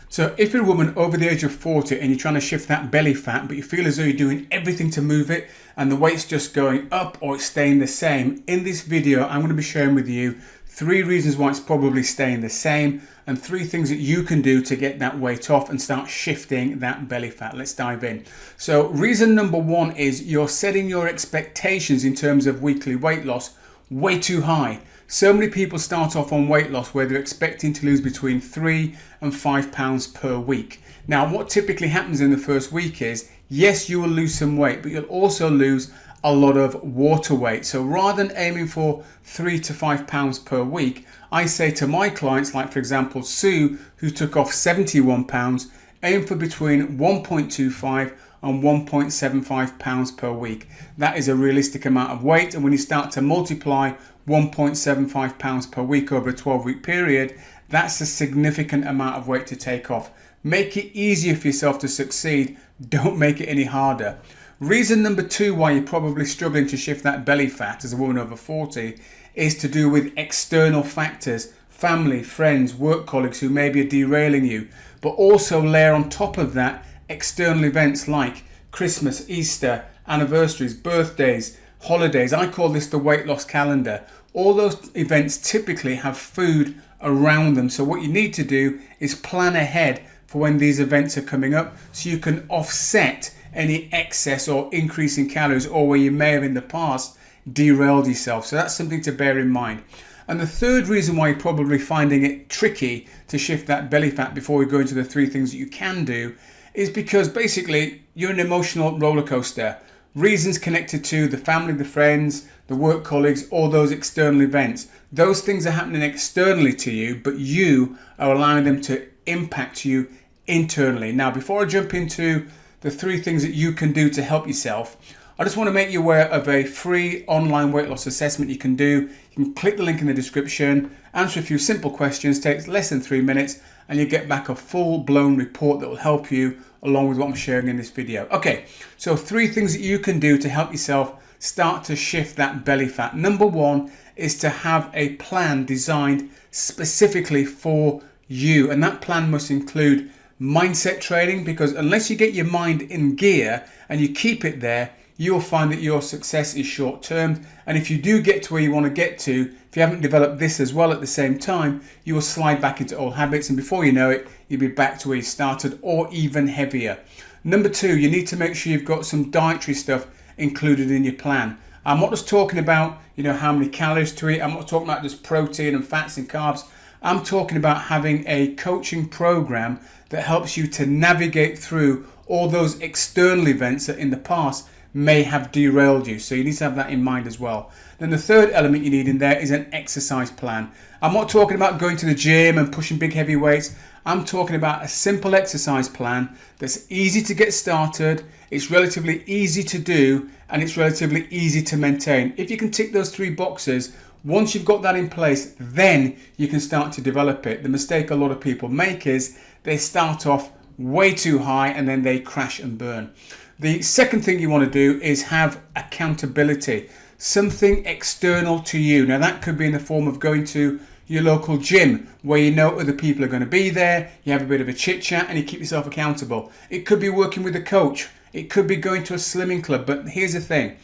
So if you're a woman over the age of 40 and you're trying to shift that belly fat, but you feel as though you're doing everything to move it and the weight's just going up or it's staying the same, in this video I'm going to be sharing with you 3 reasons why it's probably staying the same and 3 things that you can do to get that weight off and start shifting that belly fat. Let's dive in. So reason number 1 is you're setting your expectations in terms of weekly weight loss way too high. So many people start off on weight loss where they're expecting to lose between 3 and 5 pounds per week. Now, what typically happens in the first week is, yes, you will lose some weight, but you'll also lose a lot of water weight. So rather than aiming for 3 to 5 pounds per week, I say to my clients, like for example, Sue, who took off 71 pounds, aim for between 1.25 and 1.75 pounds per week. That is a realistic amount of weight, and when you start to multiply 1.75 pounds per week over a 12-week period, that's a significant amount of weight to take off. Make it easier for yourself to succeed. Don't make it any harder. Reason number 2 why you're probably struggling to shift that belly fat as a woman over 40 is to do with external factors, family, friends, work colleagues who maybe are derailing you, but also layer on top of that external events like Christmas, Easter, anniversaries, birthdays, holidays. I call this the weight loss calendar. All those events typically have food around them. So what you need to do is plan ahead for when these events are coming up so you can offset any excess or increase in calories or where you may have in the past derailed yourself. So that's something to bear in mind. And the third reason why you're probably finding it tricky to shift that belly fat before we go into the 3 things that you can do is because basically you're an emotional roller coaster. Reasons connected to the family, the friends, the work colleagues, all those external events. Those things are happening externally to you, but you are allowing them to impact you internally. Now, before I jump into the 3 things that you can do to help yourself, I just want to make you aware of a free online weight loss assessment you can do. You can click the link in the description, answer a few simple questions, takes less than 3 minutes, and you get back a full-blown report that will help you along with what I'm sharing in this video. Okay, so 3 things that you can do to help yourself start to shift that belly fat. Number 1 is to have a plan designed specifically for you, and that plan must include mindset training, because unless you get your mind in gear and you keep it there, you'll find that your success is short-term. And if you do get to where you want to get to, if you haven't developed this as well at the same time, you will slide back into old habits, and before you know it, you'll be back to where you started or even heavier. Number 2, you need to make sure you've got some dietary stuff included in your plan. I'm not just talking about, how many calories to eat. I'm not talking about just protein and fats and carbs. I'm talking about having a coaching program that helps you to navigate through all those external events that in the past may have derailed you. So you need to have that in mind as well. Then the third element you need in there is an exercise plan. I'm not talking about going to the gym and pushing big heavy weights. I'm talking about a simple exercise plan that's easy to get started, it's relatively easy to do, and it's relatively easy to maintain. If you can tick those 3 boxes, once you've got that in place, then you can start to develop it. The mistake a lot of people make is they start off way too high and then they crash and burn. The second thing you want to do is have accountability, something external to you. Now that could be in the form of going to your local gym where you know other people are going to be there, you have a bit of a chit chat and you keep yourself accountable. It could be working with a coach, it could be going to a slimming club. But here's the thing,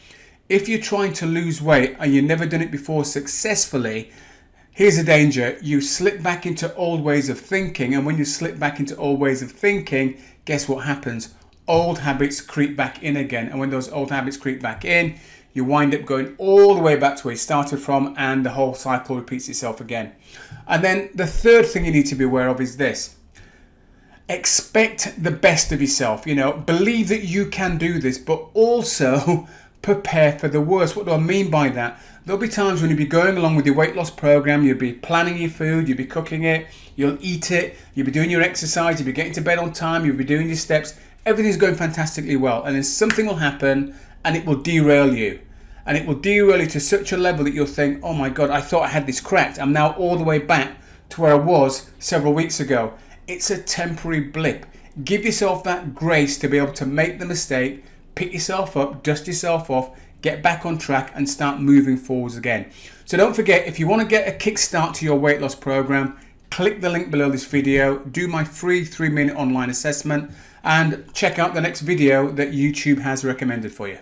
if you're trying to lose weight and you've never done it before successfully, here's the danger. You slip back into old ways of thinking, and when you slip back into old ways of thinking, guess what happens? Old habits creep back in again, and when those old habits creep back in, you wind up going all the way back to where you started from, and the whole cycle repeats itself again. And then the third thing you need to be aware of is this. Expect the best of yourself. Believe that you can do this, but also prepare for the worst. What do I mean by that? There'll be times when you'll be going along with your weight loss program, you'll be planning your food, you'll be cooking it, you'll eat it, you'll be doing your exercise, you'll be getting to bed on time, you'll be doing your steps, everything's going fantastically well, and then something will happen and it will derail you. And it will derail you to such a level that you'll think, oh my God, I thought I had this cracked. I'm now all the way back to where I was several weeks ago. It's a temporary blip. Give yourself that grace to be able to make the mistake, pick yourself up, dust yourself off, get back on track and start moving forwards again. So don't forget, if you want to get a kickstart to your weight loss program, click the link below this video, do my free 3-minute online assessment, and check out the next video that YouTube has recommended for you.